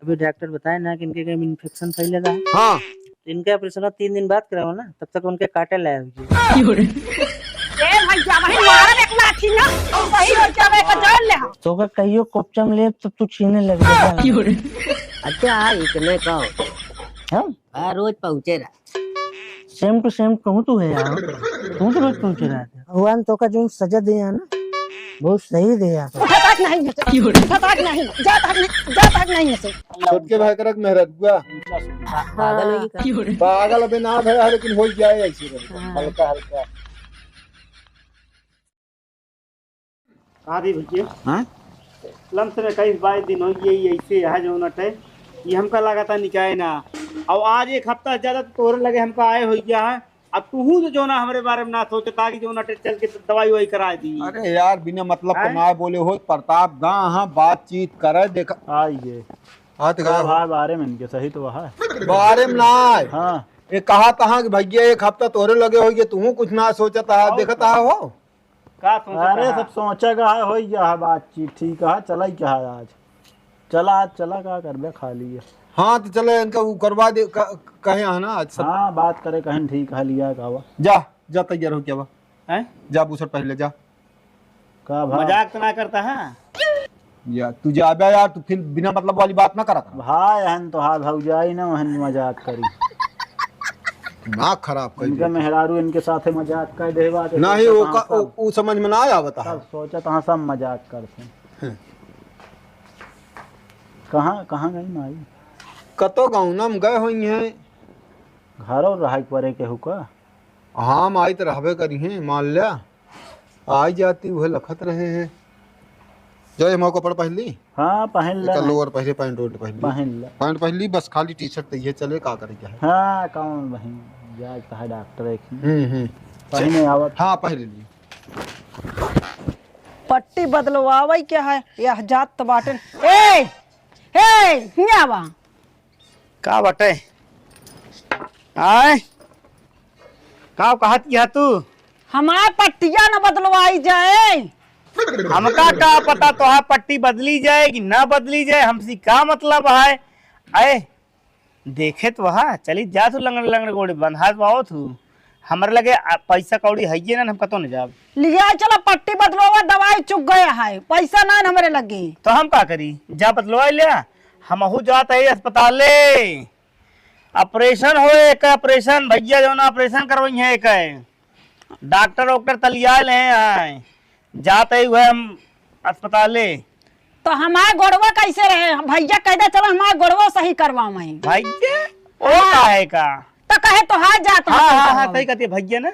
अभी डॉक्टर बताए ना कि इनके कहीं इन्फेक्शन फैलेगा। हाँ इनके ऑपरेशन 3 दिन बाद कराओ ना, तब तक उनके काटे लाए हुए। तो का कहियो कोपचम ले तो तू छीने लग जा। अच्छा इतने का हम रोज पहुंचे रहा। सेम टू सेम कहूँ तू है यार, तू तो रोज पहुंचे रहा था। भगवान तो का जो सजा दिया ना बहुत सही दिया। छोटके भाई करक मेहरत बुआ पागल होगी का? पागल अबे ना भया लेकिन हो जाए ऐसे हल्का हल्का। कहाँ भी भैया हाँ लम्स में कई 22 दिन हो गए ऐसे है जो नट है ये हमका लगा था निकाय ना। और आज एक हफ्ता ज्यादा तो तोरे लगे हमका आए हो गया है। अब तू जो ना हमारे बारे में ना सोचता कि जो ना चल के दवाई वही करा दी। अरे यार बिना मतलब का ना बोले हो प्रताप गा हाँ बातचीत करे देखा आइए हाथ गा बारे में इनके सही तो वहाँ बारे में ना हाँ ये कहा था कि भैया एक हफ्ता तोरे लगे हो तू कुछ ना सोचता है देखता हो का अरे सब सोचेगा है हो गया है बातचीत ठीक है चला क्या है आज चला का कर खाली है। हाँ तो चले इनका वो करवा दे कहे है ना आज सब। हाँ बात करे कहीं ठीक है लिया का जा तैयार हो क्या बा है जा बूसर पहले जा का मजाक तो ना करता है या तू जा बे यार तू फिर बिना मतलब वाली बात ना करा भाई हन तो हाथ भाग जाई ना वहन मजाक करी ना खराब कर इनका मेहरारू इनके साथ मजाक कर देवा नहीं वो समझ में ना आया बता सब सोचा तो सब मजाक करते कहाँ गई माई कतो गाँव ना हम गए हुई हैं घरों रहा परे के हुका हाँ माई तो रहबे करी हैं मान लिया आई जाती वह लखत रहे हैं जो ये मौका पर पहली हाँ पहन ले लोअर पहले पैंट वोट पहली पहन पहली बस खाली टी शर्ट ये चले का करे क्या है। हाँ कौन बहन जाए कहा डॉक्टर एक पहने आवत हाँ पहले ली पट्टी बदलवावे क्या है यह जात तो बाटन ए हिया बा का बटे आए का कहत या तू हमार पट्टिया न बदलवाई जाए। हमका का पता तो है पट्टी बदली जाए कि ना बदली जाए हमसे का मतलब है। आए देखे तो वहा चली जा तू लंगड़ लंगड़ गोड़ी बंधा पाओ तू हमारे लगे पैसा कौड़ी है ना हम कतो न जाब लिया चला पट्टी बदलवा दवाई चुक गया है पैसा ना हमारे लगे तो हम का करी जा बदलवा लिया हमहू जात है अस्पताल ऑपरेशन हो एक ऑपरेशन भैया जो ना ऑपरेशन करवाई है एक डॉक्टर तलियाल हैं जाते हुए हम अस्पताल तो हमारे गोड़वा कैसे रहे भैया कहते चलो हमारे गोड़वा सही करवाओ भैया ओ का है का तो कहे तो हाथ जाता हाँ सही कहती है भैया ना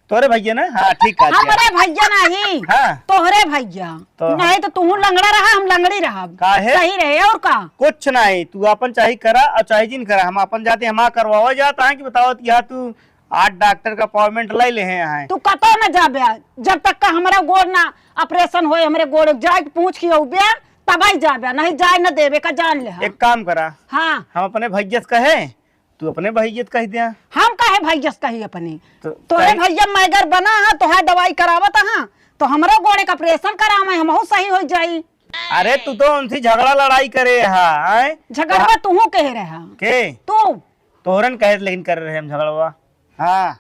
तोरे भैया ना हाँ ठीक है हमारे भैया नहीं हाँ तोहरे भैया तो नहीं तो तू लंगड़ा रहा हम लंगड़ी रहा काहे सही रहे और का कुछ नहीं तू अपन चाहे करा और चाहे जिन करा हम अपन जाते हम करवाओ जाता है कि बताओ यहाँ तू 8 डॉक्टर का अपॉइंटमेंट ले ले हैं तू कतो न जाबे जब तक का हमारा गोड़ ना ऑपरेशन होए हमरे गोड़ जाए पूछ के औबे तब ही जाबे नहीं जाए न देवे का जान ले एक काम करा हाँ हम अपने भैया से कहे तू अपने भैया कह दिया हम कहे भैया कही अपने तोरे कहीं- भैया मैगर बना है तो है दवाई करावत है तो हमरो गोड़े का ऑपरेशन करावे हमहू सही हो जाई। अरे तू तो उनसे झगड़ा लड़ाई करे है झगड़वा तू कह रहा के तू तोहरन कहे लेकिन कर रहे हम झगड़वा हाँ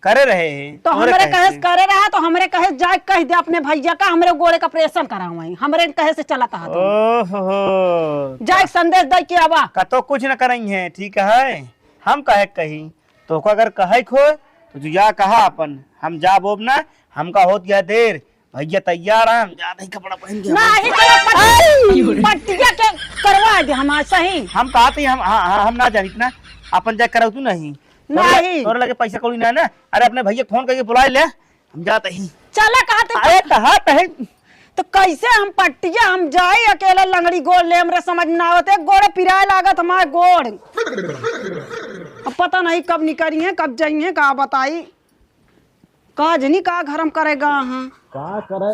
करे रहे तो तोहरे हमरे कहे से। करे रहा तो हमरे कहे जाए कह दे अपने भैया का हमरे गोड़े का ऑपरेशन करावे हमरे कहे से चला था ओहो जाए संदेश दे के आवा कतो कुछ न करें है ठीक है हम कहे कही तो अगर कहे खो तो तू जा कहा अपन हम जा बोब ना हमका होत गया देर भैया तैयार है हम जाते ही कपड़ा पहन के नहीं चलो पट्टिया के करवा दे हमार सही हम कहते हम हम ना जानी ना अपन जा कराऊ तू नहीं नहीं तोरे लगे पैसा कौड़ी ना ना अरे अपने भैया फोन करके बुला ले हम जाते ही चला कहते अरे कहा कहे तो कैसे हम पट्टिया हम जाए अकेले लंगड़ी गोड़ ले हमरे समझ में ना आवते गोड़े पिराए लागत हमारे गोड़ अब पता नहीं कब निकली है कब जाई है का बताई का जनी का घर हम करेगा हाँ का करे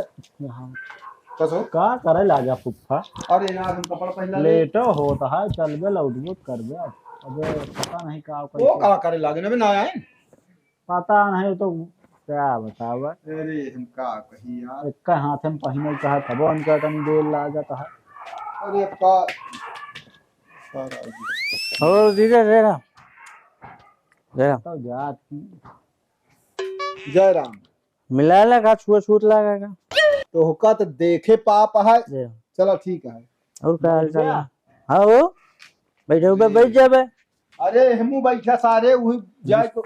कसो का करे लाजा फुफ्फा अरे यार हम कपड़ा पहना लेटो होता है चलबे लौटबो करबे अबे पता नहीं का वो का करे लागे ना ना आए पता नहीं तो क्या बतावा अरे हम का कही यार एक हाथ में पहने कहा तब उनका कम देर लागत है अरे का और जीजा जय राम जय राम जय राम। मिला लगा छूट लगेगा तो हुक्का तो देखे पाप है। जय राम। चलो ठीक है। और क्या हाल चाल है? हाँ वो बैठे बैठ जाबे। अरे हमू बैठा सारे वही जाए तो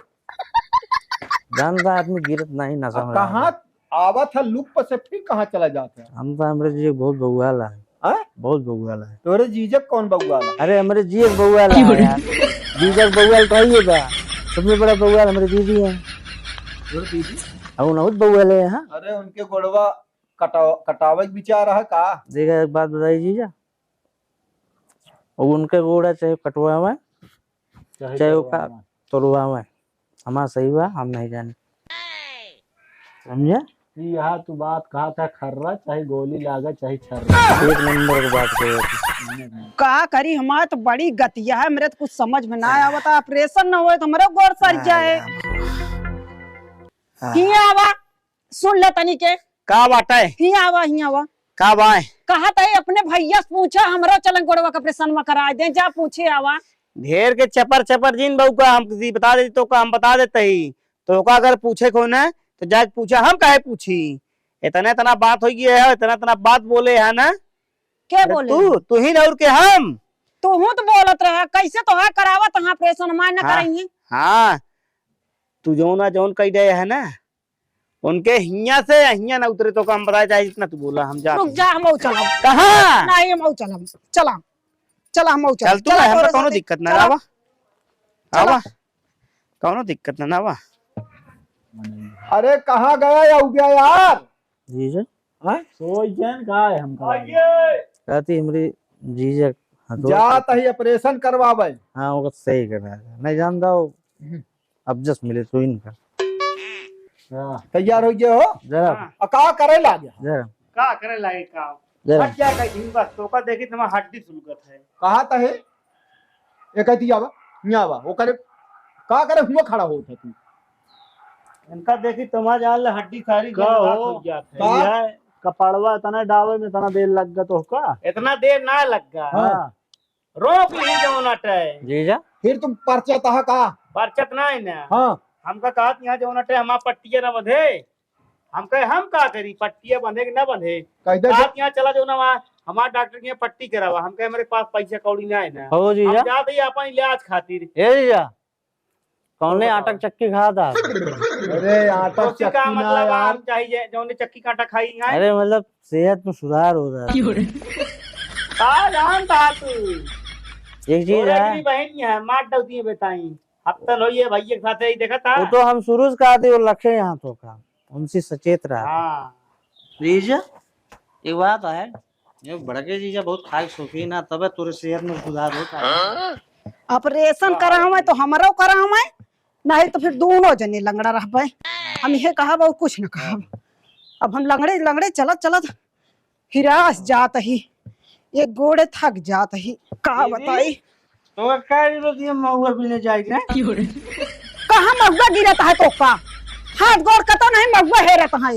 जानता आदमी गिरत नहीं नशा में कहाँ आवा था लुक पर से फिर कहाँ चला जाता है। हम तो हमरे जी बहुत बउआला है हाँ? बहुत बउआला है। तोरे जीजक कौन बउआ? अरे हमारे जी एक बउआला है यार। जीजा बउआल तो ही बा सबसे बड़ा बउआल हमारे दीदी है। और बहुत बउआले हैं। हाँ अरे उनके गोड़वा कटावे विचार है का? देखा एक बात बताइए जीजा और उनके गोड़ा चाहे कटवावे चाहे वो तोड़वावे हमारा सही हुआ हम नहीं जाने समझे। यहाँ तू बात कहा था खर्रा चाहे गोली लागा चाहे छर्रा। एक नंबर की बात कही। का करी हमारे तो बड़ी गतिया है मेरे तो कुछ समझ में ना आवता। ऑपरेशन न हुए तो हमारे गोड़ सर जाए। हिया आवा सुन ले तनी के का बाटा है हिया आवा का बाए कहा था अपने भैया से पूछा हमरा चलन गोड़वा का ऑपरेशन में करा दे जा पूछे आवा। ढेर के चपर जिन बहू का हम किसी बता देती तो का हम बता देते ही तो का अगर पूछे को ना तो जाके पूछा हम काहे पूछी। इतना बात हो गई है इतना बात बोले है ना के बोले तू ही और के हम तू तो बोलत रहा कैसे तो है करावा तहां ऑपरेशन मान न हाँ। कराइए। हाँ तू जौन कही दे है ना उनके हिया से हिया ना उतरे तो का हम बताए चाहे जितना तू बोला हम जा रुक जा हम चला कहाँ नहीं हम चला चला हम चल तू हमरा कोनो दिक्कत ना आवा आवा कोनो दिक्कत ना आवा। अरे कहाँ गया या उगया यार? जीजा सोई जैन कहा है हम कहा कहती हमारी जीजा जात ही ऑपरेशन करवावे। हाँ वो सही कर रहा है नहीं जानता वो अब जस्ट मिले तो इनका तैयार हो गए हो जरा का करे लागे? जरा का करे लागे का जरा हट जाएगा दिन बस तो का देखी तुम्हारा हड्डी सुलगत है कहा था है ये कहती आवा नहीं आवा वो करे का करे हुआ खड़ा होता तू इनका देखी तुम्हारा जान हड्डी सारी का हो का? कपड़वा तना डावे में तना देर लग गया तो का इतना देर ना लगा हाँ रोक ली जौन अटे जीजा फिर तुम पर्चा तहा का? परचत ना है ना हाँ हमका कहत यहाँ जौन अटे हमारा पट्टिया ना बंधे हम कहे हम का करी पट्टिया बंधे कि ना बंधे कहते आप यहाँ चला जो ना वहाँ हमारा डॉक्टर के यहाँ पट्टी करावा हम कहे मेरे पास पैसा कौड़ी ना है ना हो हम जीजा जाते ही अपन इलाज खातिर ए जीजा कौन ने आटक चक्की खा था? अरे आटा तो का चक्की ना मतलब यार। हम चाहिए जौन चक्की कांटा खाई है अरे मतलब सेहत में सुधार हो रहा है। का जान था तू एक चीज है बहन है मार डलती है बेताई हफ्ता लो ये भैया के साथ ही देखा था वो तो हम शुरू से कहा थे वो लक्ष्य यहाँ तो का उनसे सचेत रहा। हाँ जीजा एक बात है ये बड़के जीजा बहुत खाए शौकीन है तब तोरे सेहत में सुधार होता है। ऑपरेशन करावे तो हमरो करावे नहीं तो फिर दोनों जने लंगड़ा रह पाए। हम ये कहा बहुत कुछ न कहा अब हम लंगड़े चलत हिरास जात ही एक गोड़े थक जात ही का बताई तो क्या रोटी महुआ पीने जाएगा कहा मगुआ गिरत है तो का हाथ गोड़ कतो नहीं मगुआ हेरत है।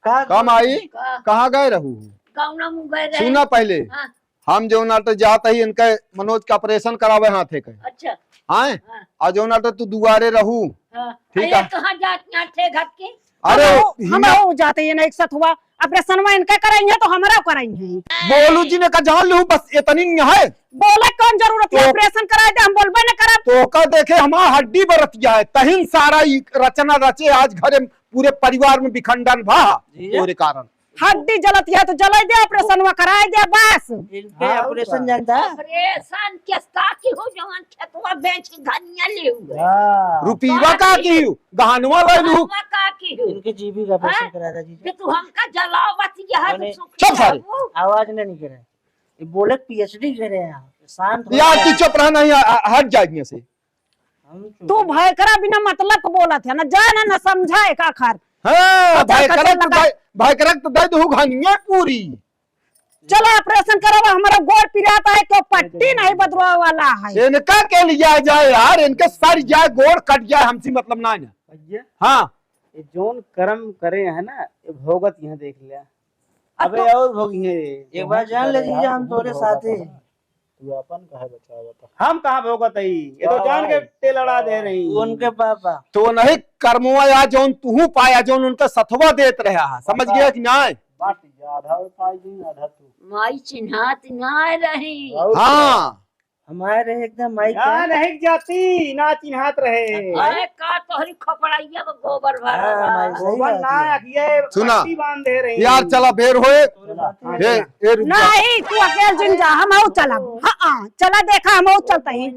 कम आई कहाँ गए रहू? कौना मुंह गए रहे? सुना पहले हाँ। हम जो नाटक जाता ही इनका मनोज का ऑपरेशन करावे हाथे के अच्छा हाँ हाँ। आज जो नाटक तू दुआरे रहू हाँ। ठीक अरे है। कहाँ जाती हैं थे घर के? अरे हम जाते हैं ना एक साथ हुआ ऑपरेशन में इनका कराएंगे तो हमारा कराएंगे। बोलू जी ने कहा जान लू बस इतनी है बोले कौन जरूरत है ऑपरेशन करा दे हम बोलबे न करा। तो का देखे हमारा हड्डी बरत गया है तहिन सारा रचना रचे आज घरे पूरे परिवार में विखंडन भा तोरे कारण हड्डी जलत है तो जला दे ऑपरेशन में कराए दे बस। इनके ऑपरेशन जानता है परेशान किसका की हो जवान खेतवा बेच के धनिया ले हुए रुपीवा का की गहनवा ले लू हवा का की हो इनके जीबी का ऑपरेशन कराया था जीजा कि तू हमका जलावत यह मैंने- चुप सारे। आवाज नहीं करे ये बोले पीएचडी करे हैं शांत हो यार जाओ। तू चुप रहना ही हट जाएगी से हम चुप- तू भय करा बिना मतलब को बोला था ना जाना न समझाए का खर हाँ भाई कचर करक लगा- भाई करक तो दे दू घनिया पूरी चलो ऑपरेशन करावा हमारा गोड़ पिराता है तो पट्टी नहीं बदलवा वाला है। इनका के लिया जाए यार इनके सर जाए गोड़ कट जाए हमसे मतलब ना है भैया हाँ ये जोन कर्म करे है ना ये भोगत यहाँ देख लिया अब अबे और भोगी है एक बार जान ले जीजा हम तोरे साथ है तू अपन कहे बचावा था। हम कहाँ भोगत है, ये तो जान के तेल लड़ा दे रही। उनके पापा तो नहीं कर्मवा या जौन तू पाया जौन उनका सथवा देत रहा है, समझ गया कि नहीं? बाट जा आधा पाई दी आधा तू। माई चिन्हात ना रही। हाँ हमारे एकदम माइक यहाँ नहीं जाती ना चिन्हात रहे। अरे का तोहरी खपड़ाइया में गोबर भरा हाँ, बा। गोबर ना ये सुना। पट्टी बांध दे रही। यार चला बेर होए ए रुक जा। नहीं तू अकेले जिन जा हम आऊ चला। हाँ चला देखा हम आऊ चलते ही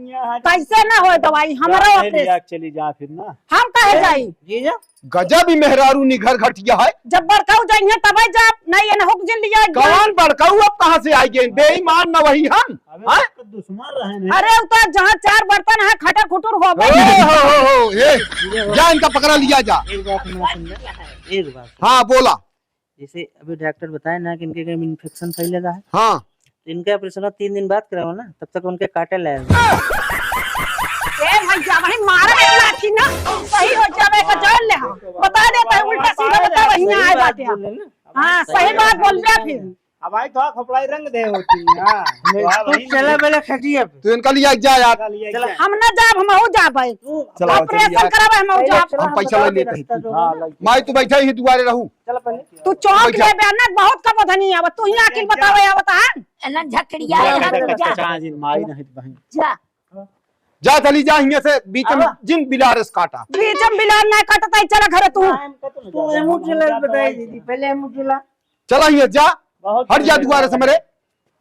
कैसे ना हो दवाई हमारा ऑपरेशन। चली जा फिर ना। हम कहे जाई जीजा गजब ही मेहरारू निघर घटिया है। जब बड़काऊ जाइए तब जा नहीं ये हुक जिन लिया कौन बड़काऊ अब कहाँ से आई गए? बेईमान न वही हम। हाँ? दुश्मन रहे ने। अरे उतर जहाँ 4 बर्तन है खटर खुटर हो ओ, गए। हो, ए, जा इनका पकड़ा लिया जा। एक बात मैं सुन ले, एक बात। हाँ बोला। जैसे अभी डॉक्टर बताए ना कि इनके कहीं इन्फेक्शन फैलेगा है, हाँ तो इनके ऑपरेशन 3 दिन बाद कराओ ना, तब तक उनके काटे लगेगा। ए भैया भाई मारा एक लाठी ना सही हो जावे का जान ले। बता देता है उल्टा सीधा बता वही आ जाते हैं। हाँ सही बात बोल रहा फिर। अब आई तो खपड़ाई रंग दे होती। हाँ चला पहले खटिया पे। तो इनका लिया जा यार। हम ना जाब हम हो जाबे चला ऑपरेशन करावे हम हो जाब। हम पैसा ले लेते हैं। माई तू बैठा ही दुआरे रहू। तू चौक ले बेना बहुत का बधनी आव तू ही आखिर बतावे आवत है। एना झकड़िया जा चाचा जी माई नहीं बहन। जा। जा चली जा हियां से बीच में जिन बिलारस काटा। बीच में बिलान ना कटता ही चला घरे तू। तू एमू चला बताई दीदी, पहले एमू चला। चला हियां जा, हट जा दुआरे से मेरे।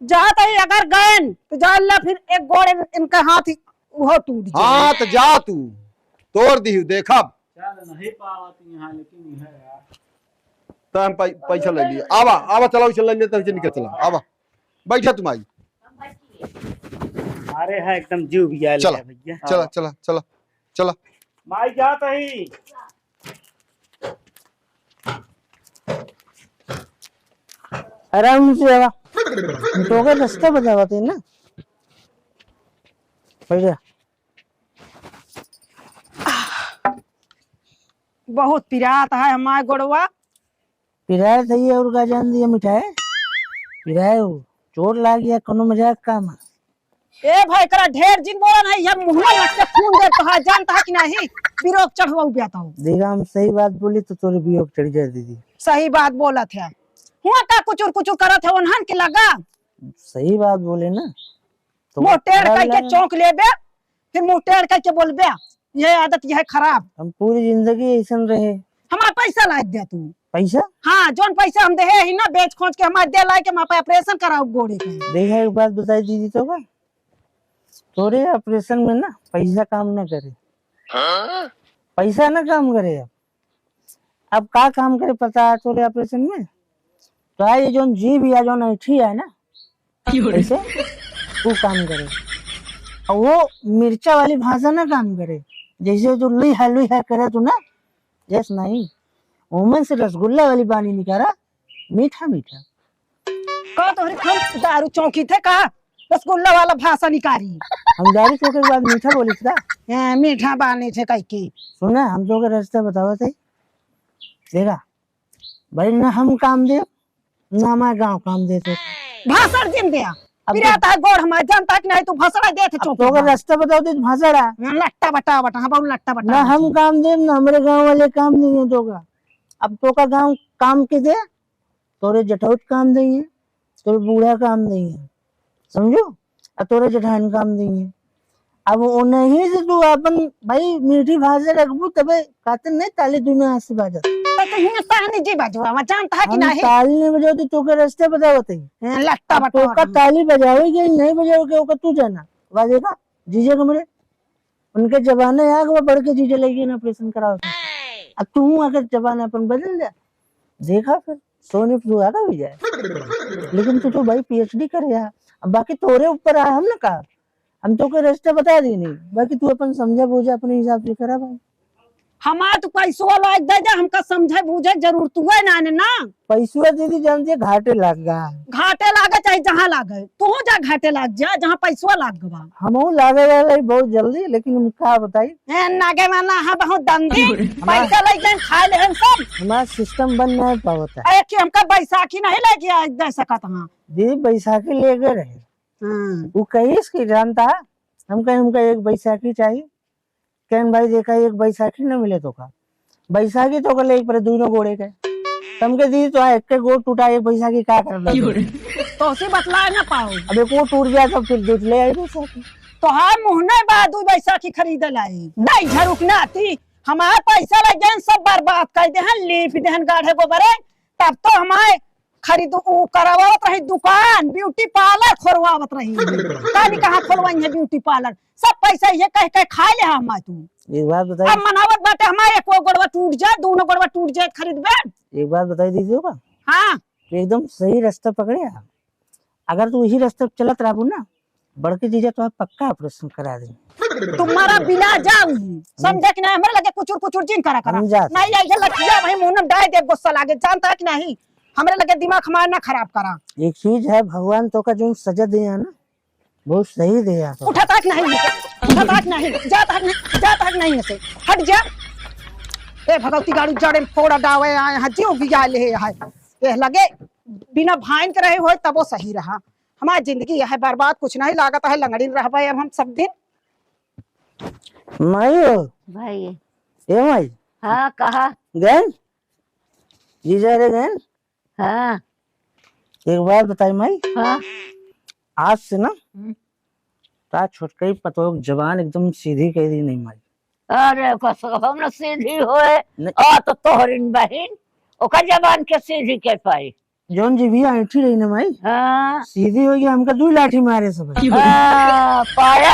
जात ही अगर गए तो जान ला फिर एक गोड़े इनका हाथ ही वो टूट जाए। हाँ तो जा तू तोड़ दी देखा। चल नहीं पावती यहाँ लेकिन है यार। तो हम पैसा ले लिए। आवा आवा चला चल लेते हैं, निकल चला आवा बैठा तुम आई। अरे है एकदम जीव भी आया चला भैया। चला चला चला चला। माई जाता ही। आराम से आवा, तो का रास्ता बतावते ना। बढ़िया बहुत पिरात है हमारे गोड़वा। पिराए थी और का जान दिया मिठाई पिराए हो चोट लाग गया, कोनो मजाक काम है। ए भाई करा ढेर जिन बोला नहीं हम मुंह में लग के खून दे तो है जानता है कि नहीं बिरोक चढ़वा बियाता हूँ। देखा हम सही बात बोली तो तोरे वियोग चढ़ जाए दीदी। सही बात बोला थे हुआ का कुचुर कुचुर करा थे उन्हन के लगा सही बात बोले ना तो मुंह टेढ़ खराब करके लगा। चौंक ले बे फिर मुंह टेढ़ करके बोलबे ये आदत यह है खराब। हम पूरी जिंदगी ऐसा रहे। हमारा पैसा ला दे तू। पैसा हाँ जोन पैसा हम दे ही ना बेच खोज के हमारे दे ला के वहाँ पे ऑपरेशन कराओ गोड़े के। देखा एक बात बताई दीदी तो का तोरे ऑपरेशन में ना पैसा काम ना करे। पैसा ना काम करे। अब का काम करे पता है तोरे ऑपरेशन में? तो ये जो जीभ या जो ऐठी है ना ऐसे वो काम करे और वो मिर्चा वाली भाषा ना काम करे। जैसे तू लुई है करे तू ना जैसे नहीं ओमन से रसगुल्ला वाली पानी निकाला मीठा मीठा। का तोहरी हम दारू चौकी थे का रसगुल्ला वाला भाषा निकारी। हम दारू चौके के बाद मीठा बोली था। मीठा बाने थे कई की सुना हम तो के रास्ता बतावा थे। देखा भाई ना हम काम दे ना हमारे गाँव काम दे तो भाषण जिन दिया अब पिराता है गोड़ हमारे जानता है कि नहीं तू भाषण दे थे तो के रास्ता बताओ दे भाषा लट्टा बटा बटा हाँ बहुत लट्टा ना बटा। हम काम दे ना हमारे गांव वाले काम देंगे तो का। अब तो का गांव काम के दे तोरे जठौत काम देंगे तोरे बूढ़ा काम देंगे समझो और तोरे जठान काम देंगे। अब वो नहीं से तू अपन भाई मीठी भाषा रखबू तबे कहते नहीं ताली दुनिया हाथ से बाजत। ताली जी बजवा मैं जानता है कि हम नहीं ताली नहीं बजाओ तो के रास्ते बताओते लट्टा तो का बटा। ताली बजाओगे नहीं बजाओगे ओका तू जाना वाजेगा जीजे कमरे उनके जबाने आग वो बढ़ के जीजे लगी ना ऑपरेशन कराओ। अब तू अगर जबान अपन बदल जा देखा फिर सोने तू आगा भी जाए। लेकिन तू तो भाई पीएचडी कर यार। अब बाकी तोरे ऊपर आया हम ना कहा हम तो कोई रास्ते बता दी नहीं बाकी तू अपन समझा बूझा अपने हिसाब से करा भाई। हमारा तो पैसों लाग दे जा हमका समझे बूझे जरूर तू है ना पैसुआ दीदी जानती है घाटे लग गया। घाटे लागे चाहे जहाँ लागे तू जा घाटे लाग जा जहाँ पैसों लाग गवा। हम लागे वाला बहुत जल्दी लेकिन हम क्या बताई नागे वाला है बहुत दंदी पैसा लग जाए खा ले हम सब। हमारा सिस्टम बन नहीं पाता है। अरे कि हमका बैसाखी नहीं लेके आ दे सकत हाँ दीदी बैसाखी लेकर रहे वो कहीस की जानता है हम कहीं हमका एक बैसाखी चाहिए कहन भाई देखा एक बैसाखी न मिले तो का बैसाखी तो कर ले एक पर दोनों गोड़े के तुमके दी तो एक के गोड़ टूटा एक बैसाखी क्या कर ले तो उसे बतला ना पाओ। अब एक वो टूट गया तो फिर दूध ले आई बैसाखी तो हाँ मुहने बाद दू बैसाखी खरीद लाई नहीं झरुक ना आती हमारे पैसा लग गए सब बर्बाद कर दे हैं लीप दहन गाढ़े गोबरे तब तो हमारे खरीद करवावत रही दुकान ब्यूटी पार्लर खोलवावत रही कहीं कहाँ खोलवाई है ब्यूटी पार्लर सब पैसा ये कह कह खा ले हम तू एक बात बताइए अब मनावत बाटे हमारे एक गोड़वा टूट जाए दोनों गोड़वा टूट जाए खरीद बे एक बात बताई दीजिएगा हाँ तो एकदम सही रास्ता पकड़े आप अगर तू इसी रास्ते पे चलत रहू ना बड़की चीजें तो आप पक्का ऑपरेशन करा देंगे तुम्हारा बिना जाऊ समझे कि नहीं हमारे लगे कुचुर कुचुर जिन करा हम जाते। नहीं आई लठिया भाई मुंह में डाल दे गुस्सा लागे जानता है कि नहीं हमारे लगे दिमाग हमारा ना खराब करा एक चीज है भगवान तो का जो सजा दिया ना बहुत सही दिया तो उठा तक नहीं जाता नहीं से हट जा ए भगवती गाड़ी जड़े में फोड़ा डावे आए हैं जीव गिया ले है ये लगे बिना भाइन के रहे हो तब वो सही रहा हमारी जिंदगी है बर्बाद कुछ नहीं लागत है लंगड़ी रह पाए अब हम सब दिन माई हो भाई ए माई हाँ कहा गैन जीजा रे गैन हाँ एक बात बताई माई हाँ आज से ना ता छोटकई पतोग जवान एकदम सीधी कह दी नहीं माई अरे कसम न सीधी होए नहीं। आ तो तोहरिन बहिन ओकर जबान के सीधी के पाई जोन जी भी ऐठी रही ना माई हाँ सीधी हो गया हमका दू लाठी मारे सब पाया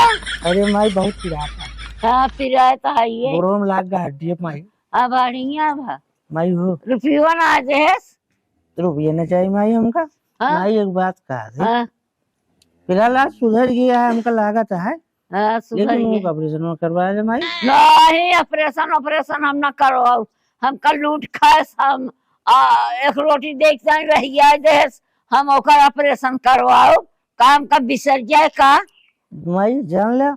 अरे माई बहुत पिरा था हाँ पिराए तो है ये गोरो में लाग गया हड्डी माई अब बढ़िया भा माई हो रुपया ना दे रुपये न चाहिए माई हमका हाँ? माई एक बात कहा थी हाँ फिलहाल आज सुधर गया है हमका लागत है हाँ सुधर लेकिन गए वो ऑपरेशन करवाया जाए माई नहीं ऑपरेशन हम ना करवाओ हम कल लूट खास हम एक रोटी देखते ही रह गया देश हम ओकर ऑपरेशन करवाओ काम का बिसर जाए का माई जान लिया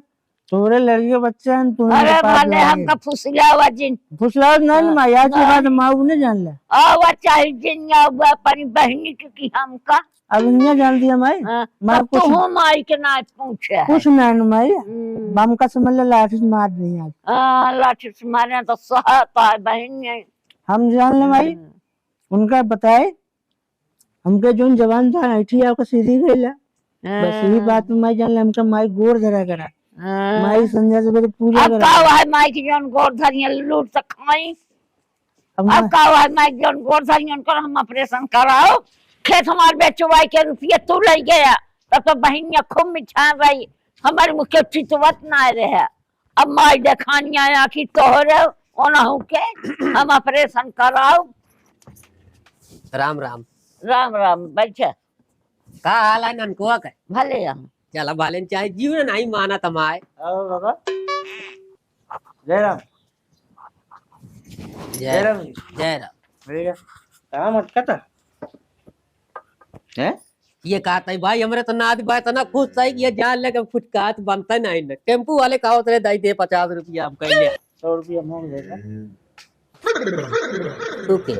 तोरे लड़की के बच्चा है तू अरे भले हमका फुसला हुआ जिन फुसला नहीं माई आज के बाद माऊ ने जान लिया आवा चाहे जिन या अपनी बहनी के की हमका अब नहीं जान दिया माई हाँ, माँ तब तो कुछ हम आई के ना पूछे है। कुछ नहीं माई बम का समझ ले लाठी से मार दी आज लाठी से मारे तो सहता है बहन ने हम जान ले माई उनका बताए हमके जो जवान था ऐठी आपका सीधी गई बस यही बात में माई जान ले हमका माई गोर धरा करा माई संध्या से पहले पूजा अब करा का है माई की जन गोर धरिया लूट तक खाई अब अब का है माई जन गोर धरिया उनका हम ऑपरेशन कराओ खेत हमारे बेचवाई के रुपये तू ले गया तब तो बहनिया खूब मिठान रही हमारे मुख्य चितवत ना रहे अब माई देखानिया आखिर तोहरे ओनहु के हम ऑपरेशन कराओ राम राम राम राम बैठे का हाल है ननकुआ के भले हम चला बालन चाहे जीवन नहीं माना तमाए आओ बाबा जय राम जय राम जय राम भैया काम अटका है ये कहता है भाई हमरे तो नाद बात ना खुश था ये जान लगे फुटकात बनता नहीं न टेम्पू वाले कहा उतरे दाई दे 50 रुपया हम कह ले 100 रुपया मोल देगा तू के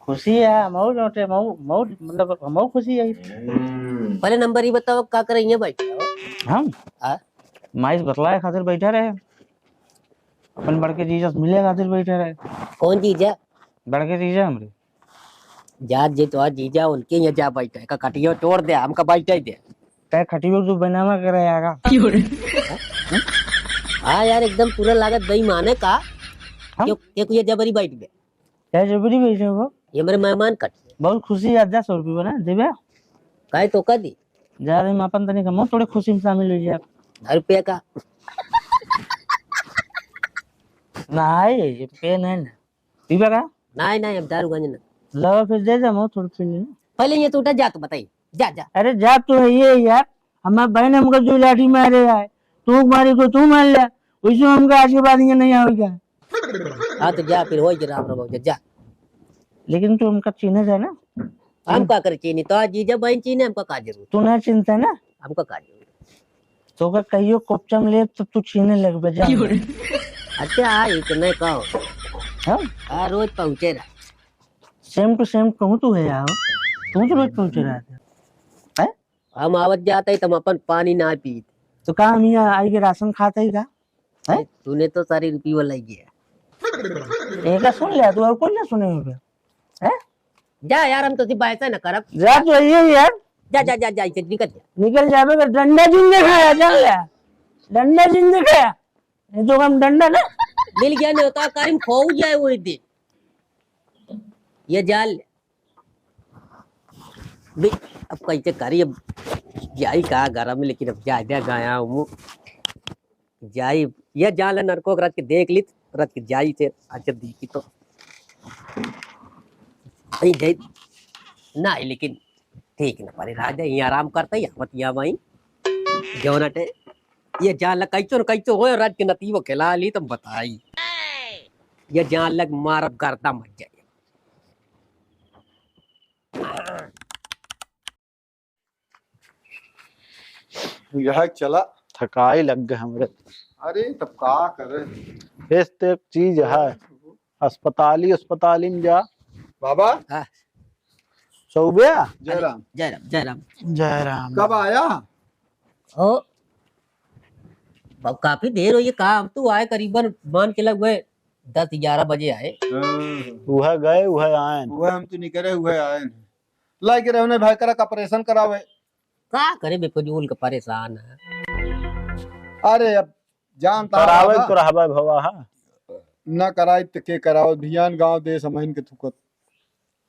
खुशी है मऊ लौटे मऊ मऊ मतलब मऊ खुशी है पहले नंबर ही बताओ का करेंगे भाई हम हाँ? माइस बतलाए खातिर बैठा रहे अपन बड़के जीजा से मिले खातिर बैठे रहे कौन जीजा बड़के जीजा हमरे जा जे तो जीजा उनके यहाँ जा बैठे का कटियो तोड़ दे हमका बैठे दे काय खटियो जो बनामा करे आगा हाँ यार एकदम पूरा लागत दही माने का क्यों एक ये जबरी बैठ गए क्या जबरी बैठे हो ये मेरे मेहमान कट बहुत खुशी है 100 रुपये बना देबे काहे तो का दी जा रहे मापन तने का थोड़े खुशी में शामिल हो जाए 10 रुपया का नहीं ये पे नहीं ना पीबे का नहीं नहीं अब दारू गंज ना लवा फिर दे जा थोड़ा पी लेना पहले ये तो उठा जा तो बताइए जा जा अरे जा तो है ये यार हमारे बहन हमको जो लाठी मारे है तू मारी को तू मार ले वैसे हमको आज के बाद ये नहीं आएगा हाँ तो जा फिर हो राम राम जा लेकिन तू हमका चिन्ह है ना हम का करे चीनी तो आज जीजा बहन चीनी हमका का जरूर तू ना चिंता ना हमका का जरूर तो का कहियो कोपचम ले तो तू छीने लग बे जा अच्छा हाँ इतने कहो हाँ हाँ रोज पहुँचे रहा सेम टू सेम कहूँ तू है यार तू तो रोज पहुंच रहा था हम आवत जाते तो हम अपन पानी ना पी। तो का हम यहाँ आई के राशन खाता ही का है? तूने तो सारी रुपये लाई गया। एक सुन लिया तू और कौन ना सुने हो है? जा यार, हम तो सिर्फ ऐसा ना करब। जा तो यही यार, जा जा जा जा इसे निकल जा। निकल जावे का डंडा जिंदे खाया जान ले, डंडा जिंदे खाया नहीं तो हम डंडा ना मिल गया नहीं होता कारिम खो जाए वो दे ये जाल भी। अब कैसे करी, अब जाई कहा गरम में, लेकिन अब जा जा गया हूँ जाई ये जाल नरको रख के देख ली रख के जाई थे अच्छा देखी तो नहीं जाई ना, लेकिन ठीक ना परे राजा ये आराम करता ही मतिया भाई जो नटे ये जाल कैचो हो राज के नती वो खिला ली तुम बताई ये जान लग मारब करता मत जाए। यह चला। थकाई लग गए हमरे। अरे तब का करे, इस तो एक चीज है, अस्पताली में जा बाबा हाँ। सौबे जयराम। जयराम जयराम जयराम। कब आया? ओ अब काफी देर हुई है काम, तू आए करीबन मान के लग गए 10-11 बजे आए। वह गए वह आए। वह हम तो निकले हुए आए हैं। लाइक रहे भाई करा ऑपरेशन करावे। का करे बेफजूल का परेशान है। अरे अब जानता करावे बाबा, तो रहबे भवा हा। न कराई तो के कराओ, धियान गांव दे समझ के थुकत।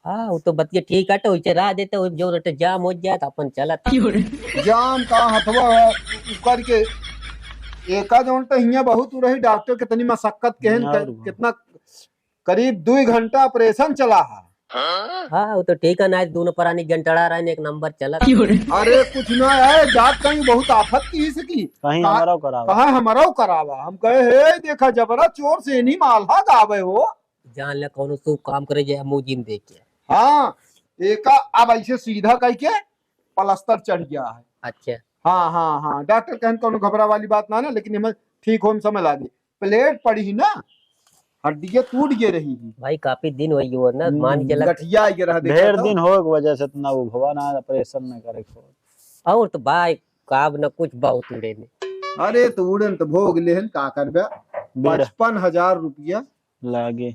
हाँ वो तो बतिया ठीक है, तो उसे राह देते हो जो रटे जाम हो जाए तो अपन चला जाम का हथवा करके एका जोन तो हिया बहुत रही डॉक्टर कितनी मशक्कत कितना करीब 2 घंटा ऑपरेशन चला है। हाँ वो तो ठीक है ना, दोनों परानी घंटा रहा एक नंबर चला। अरे कुछ ना है, जात कहीं बहुत आफत की इसकी कहीं हमारा करावा। कहा हमारा करावा। हम कहे हे देखा जबरा चोर से नहीं मालहा गावे हो। जान ले कौन शुभ काम करे जाए मुजिम देख के। हाँ एका अब ऐसे सीधा कह के प्लास्टर चढ़ गया है। अच्छा हाँ हाँ हाँ डॉक्टर कहन कोनो घबरा वाली बात ना ना, लेकिन हमें ठीक हो समय लागे। प्लेट पड़ी ही ना, हड्डियां टूट गए रही है भाई, काफी दिन हुई हो ना, मान के लग। गठिया ये रहा देखा ढेर तो। दिन हो के वजह से इतना वो भवा ना ऑपरेशन न करे को। और तो भाई काब न कुछ बहुत उड़े ने। अरे तो उड़न तो भोग लेहन का करबे। 55,000 रुपया लागे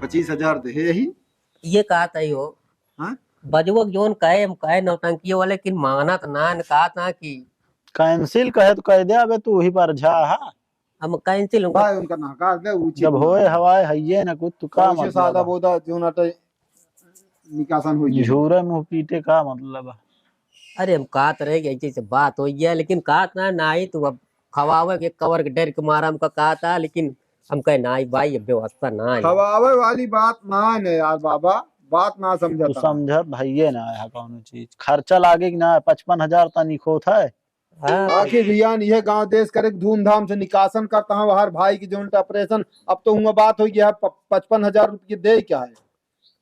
25,000 दे ही। ये कहा था हो हाँ? बजवक जोन कहे हम कहे नौटंकी वाले, लेकिन माना तो ना कहा था कि कैंसिल कहे तो कह दे अबे तू ही पर झा हा। हम कैंसिल भाई उनका नकार दे ऊंची जब होए हवाए हइये न कुछ तू का से सादा मतलब बोदा जो नाटे निकासन होई। झूरे मुंह पीटे का मतलब है? अरे हम कहा रह गए जैसे बात हो गया, लेकिन कहा था ना ही तू अब खवावे के कवर के डर के मारा हमका कहा था, लेकिन हम कहे ना भाई अब व्यवस्था ना है। खवावे वाली बात ना है यार बाबा, बात ना तू समझता। समझ भइये ना है कौनो चीज खर्चा लागे कि ना 55,000 तनिक होत है। हाँ आखिर रियान यह गांव देश करे धूमधाम से निकासन करता हूँ हर भाई की जो ऑपरेशन। अब तो हुआ बात हो गया 55,000 रुपये दे क्या है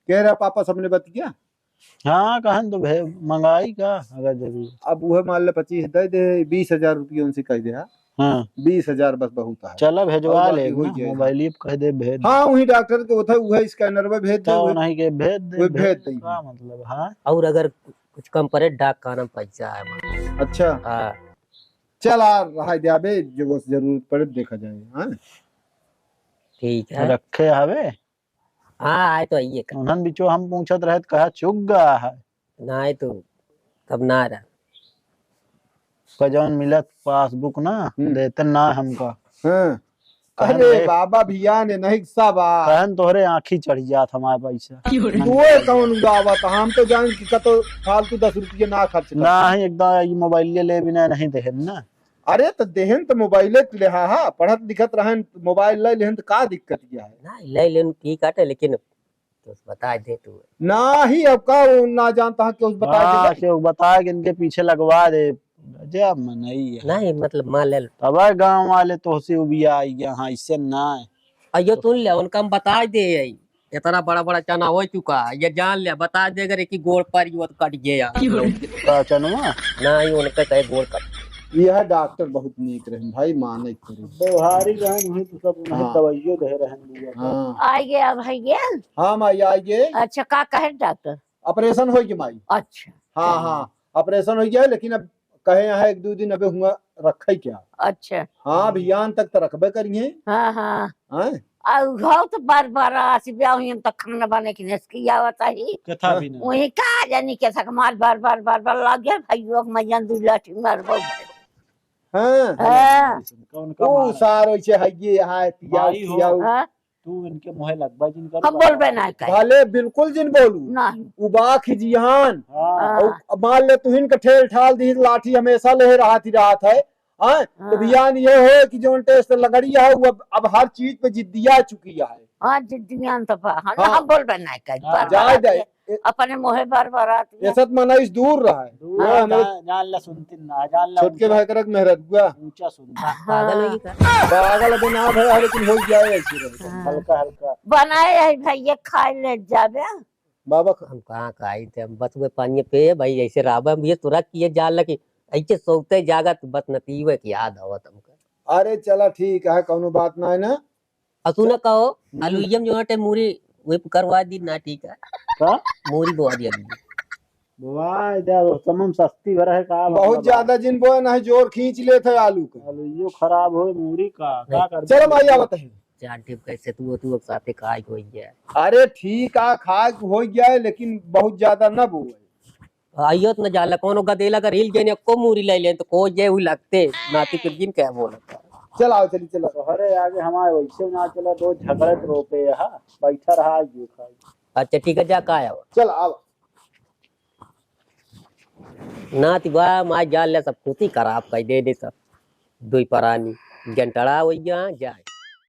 कह रहा पापा सबने बत गया। हाँ कहन तो मंगाई का अगर जरूर। अब वह मान ले 25 दे 20,000 रुपये उनसे कह दे। हाँ 20,000 बस बहुत है। चलो भेजवा और ले बाकी हो गया। मोबाइल कह दे भेज हाँ वही डॉक्टर के उठा वह स्कैनर में भेज दे। तो नहीं के भेज दे वो भेज दे। का मतलब हाँ। और अगर कुछ कम पड़े डाक खाना पैसा है हमारे। अच्छा हाँ चल आ रहा जाबे जो जरूरत पड़े देखा जाएगा। हाँ ठीक है। रखे हवे हाँ आए तो आइए कर, उन्हन बिचो हम पूछत रहे कहा चुक गया है ना आए तो तब ना रहा। जौन मिलत पासबुक ना देते ना हमका। हाँ कहन अरे रे, बाबा भैया ने नहीं सब कहन तोहरे आँखी चढ़ जात हमारे पैसा तू कौन गावत हम तो जान कि कतो फालतू 10 रुपये ना खर्च कर। ना ही एकदम ये मोबाइल ले बिना नहीं दे ना। अरे तो देहन तो मोबाइले ले हा पढ़त लिखत रहन मोबाइल ले लेहन तो का दिक्कत क्या है। ना ले लेन ठीक है, लेकिन तो बता दे तू। ना ही अब का वो ना जानता है कि उस बता हाँ दे। क्यों बता कि इनके पीछे लगवा दे जब नहीं है। नहीं मतलब मान ले अब गांव वाले तो से भी आई गया हाँ इससे ना है। अयो सुन ले उनका हम बता दे यही इतना बड़ा बड़ा चना हो चुका है, ये जान ले बता दे अगर एक ही गोड़ पर ही वो तो कट गया का चनुआ ना ही उनका कहे गोड़ कट। यह डॉक्टर बहुत नीक रहे भाई माने करे। व्यवहारी रहन वही तो सब नहीं हाँ। दवाइयो दे रहन हाँ आ गया भैया। हाँ माई आइए अच्छा का कहे डॉक्टर? ऑपरेशन हो गई माई। अच्छा हाँ हाँ ऑपरेशन हो गया है, लेकिन अब कहे यहाँ 1-2 दिन अबे हुआ रखा ही क्या। अच्छा हाँ अभियान तक तो रखबे करिए। हाँ हाँ हाँ घाव तो बार आसी ब्याह हुई तो खाना बने की नेस्की आवता ही कथा भी ना वही का जानी के सक मार बार लग गया भाइयों के मैयन दू लाठी मार गो हाँ हां कौन का ओ सारो छे हइये हाय पियाओ भाई हो। पियाओ। तू इनके मुहे लगबा जिन कर हम बोलबे ना कहे भले बिल्कुल जिन बोलू नहीं उबा खिजियान हाँ और मान ले तुहिन के ठेल ठाल दी लाठी हमेशा ले रहा है। हाँ तो बयान ये हो कि जो टेस्ट लगड़िया है वो अब हर चीज पे जिद्दिया चुकी है। हां जिद्दियान तो हाँ। हम बोलबे ना कहे जाए जाए अपने मोहे बार आती ऐसा मनाइस दूर रहा है। दूर हाँ, हमारे जान ला सुनती ना जान ला छोटके भाई करक मेहरत हुआ ऊंचा सुनता पागल होगी का पागल बना है लेकिन हो जाए ऐसे रहे। हल्का हल्का बनाए है भैया खाए ले जाबे बाबा हम कहाँ का आई थे हम बस वे पानी पे भाई ऐसे राबा ये तुरंत किए जाल कि ऐसे सोते जागा तो बस नतीवे की याद आवत हमको। अरे चला ठीक है कोनो बात ना है ना। असू न कहो अलुयम जो हटे मूरी वे करवा दी ना ठीक है का मूरी बुआ दी अभी वाह इधर समम सस्ती भर है का बहुत ज्यादा जिन बोए ना है जोर खींच ले थे आलू का। आलू खराब हो मूरी का कर चलो भाई आवत है। जान टिप कैसे तू साथे काय हो गया अरे ठीक है खाक हो गया है लेकिन बहुत ज्यादा न बोए। आइयो न जाला कोनो गदेला का रील जेने को मूरी ले ले तो को जे उ लगते नाती के दिन क्या बोलता चल आओ चली चलो। अरे आगे हमारे वैसे ना चला दो झगड़े रोपे यहाँ बैठा रहा ये खाई अच्छा ठीक है जा का आया चल आओ नाती बा मा जाल ले सब कुती खराब कर दे सब दुई परानी गंटड़ा हो गया जाए